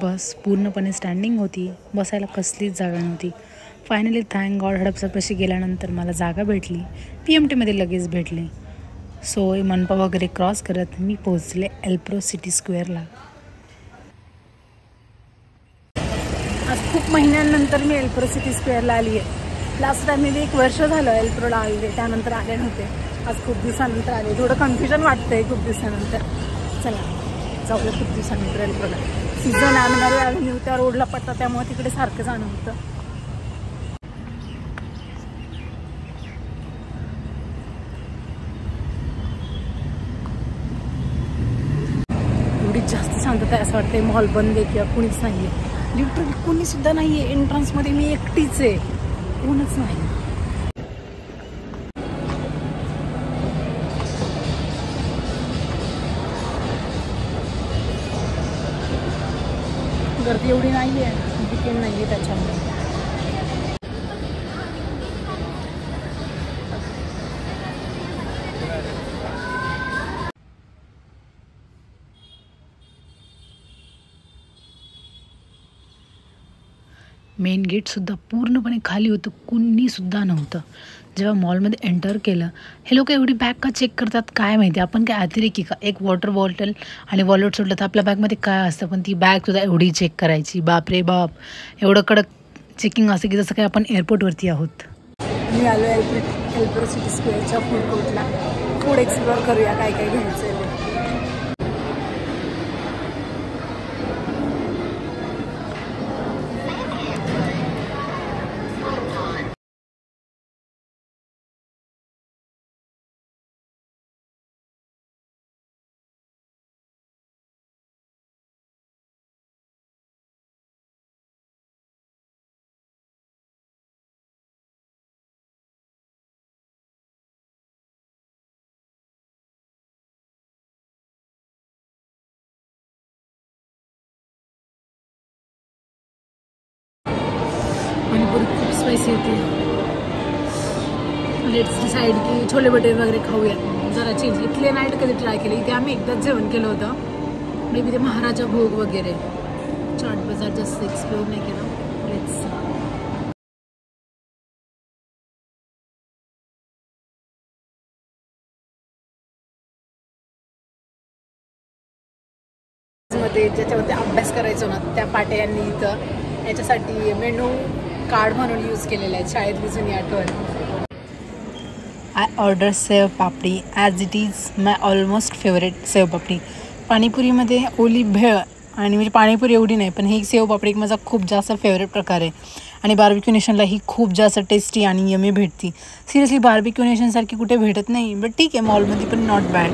बस पूर्णपणे स्टँडिंग होती, बसायला कसलीच जागा नव्हती. फायनली थँक गॉड हडपसरपाशी गेल्यानंतर मला जागा भेटली. PMTमध्ये लगेच भेटली. सो मनपा वगैरे क्रॉस करत मी पोहोचले एल्प्रो सिटी स्क्वेअरला. आज खूप महिन्यांनंतर मी एल्प्रो सिटी स्क्वेअरला आली आहे. लास्ट टाइम मी 1 वर्ष झालं एल्प्रोला आले, त्यानंतर आले नव्हते. आज खूप दिवसानंतर आले. थोडं कन्फ्युजन वाटतंय खूप दिवसानंतर. चला जाऊया खूप दिवसानंतर एल्प्रोला. सीझन आणणारे अव्हेन्यू त्या रोडला पडतात, त्यामुळे तिकडे सारखं जाणं होतं. एवढी जास्त शांतता आहे असं वाटतंय मॉल बंद आहे किंवा कुणीच नाही आहे. लिटरली कोणीसुद्धा नाही आहे. एंट्रन्समध्ये मी एकटीच आहे, कोणच नाही. गर्दी एवढी नाही आहे, विकेंड नाही आहे त्याच्यामुळे. मेन गेटसुद्धा पूर्णपणे खाली होतं, कुणीसुद्धा नव्हतं. जेव्हा मॉलमध्ये एंटर केलं, हे लोक एवढी बॅग का चेक करतात काय माहिती. आपण काय अतिरेकी का? एक वॉटर बॉटल आणि वॉलेट सोडलं तर आपल्या बॅगमध्ये काय असतं, पण ती बॅगसुद्धा एवढी चेक करायची. बाप रे बाप, एवढं कडक चेकिंग असं की जसं काही आपण एअरपोर्टवरती आहोत. मी आलो एल्प्रो सिटी स्क्वेअरच्या फूड कोर्टला. फूड एक्सप्लोअर करूया काय काय घ्यायचं आहे. पाणीपुरी खूप स्पायसी होती. लेट्स डिसाईड की छोले भटुरे वगैरे खाऊया, जरा चेंज. इथले नाईट कधी ट्राय केले, इथे आम्ही एकदाच जेवण केलं होतं. मे बी ते महाराजा भोग वगैरे. चाट बाजार जास्त एक्सप्लोर नाही केलं. लेट्स मध्ये ज्याच्यावरती अभ्यास करायचो ना, त्या पाट्या यांनी इथं याच्यासाठी मेनू कार्ड म्हणून यूज केलेलं आहे. शाळेतली जुनी आठवण. I order sev papdi as it is my almost favourite sev papdi. पाणीपुरीमध्ये ओली भेळ आणि म्हणजे पाणीपुरी एवढी नाही, पण ही सेव पापडी एक माझा खूप जास्त फेवरेट प्रकार आहे. आणि बार्बिक्यू नेशनला ही खूप जास्त टेस्टी आणि यमी भेटती. सिरियसली बार्बिक्यू नेशनसारखी कुठे भेटत नाही, बट ठीक आहे, मॉलमध्ये पण नॉट बॅड,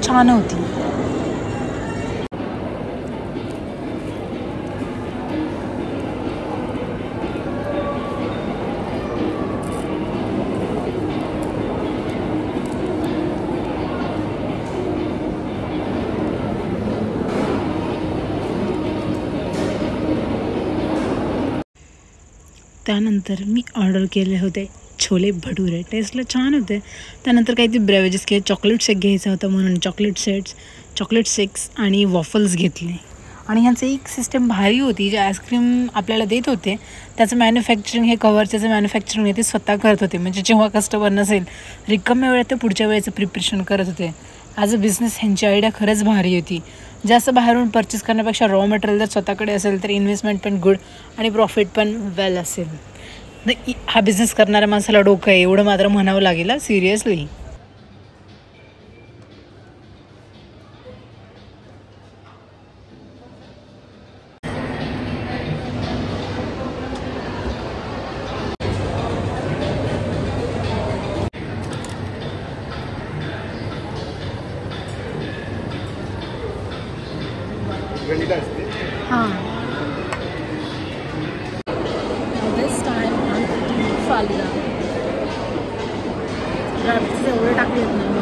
छान होती. त्यानंतर मी ऑर्डर केले होते छोले भटुरे. टेस्टला छान होते. त्यानंतर काहीतरी ब्रेवेजेस घे, चॉकलेट शेक घ्यायचा होता म्हणून चॉकलेट शेक्स आणि वॉफल्स घेतले. आणि ह्यांचं एक सिस्टम भारी होती, जे आईस्क्रीम आपल्याला देत होते त्याचं मॅन्युफॅक्चरिंग, हे कव्हरचं मॅन्युफॅक्चरिंग आहे ते स्वतः करत होते. म्हणजे जेव्हा कस्टमर नसेल, रिकाम्या वेळेत ते पुढच्या वेळेचं प्रिपरेशन करत होते. ॲज अ बिझनेस ह्यांची आयडिया खरंच भारी होती. जास्त बाहेरून परचेस करण्यापेक्षा रॉ मटेरियल जर स्वतःकडे असेल तर इन्व्हेस्टमेंट पण गुड आणि प्रॉफिट पण वेल असेल. हा बिझनेस करणाऱ्या माणसाला डोकं आहे, एवढं मात्र म्हणावं लागेल सिरियसली. हां, दिस टाइम फालुदा ड्रायफ्रूट्स एवढे टाकले येत नाही.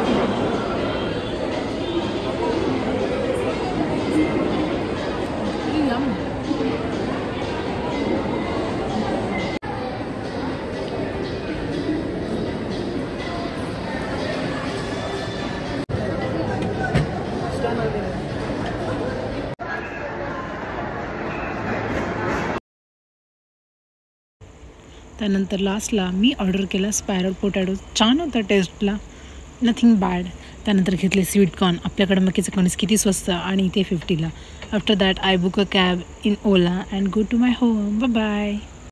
त्यानंतर लास्टला मी ऑर्डर केला स्पॅरल पोटॅटो. छान होता टेस्टला, नथिंग बॅड. त्यानंतर घेतले स्वीटकॉर्न. आपल्याकडे मकीचं कणीस किती स्वस्त आणि इथे 50ला. After that I book a cab in Ola and go to my home. Bye.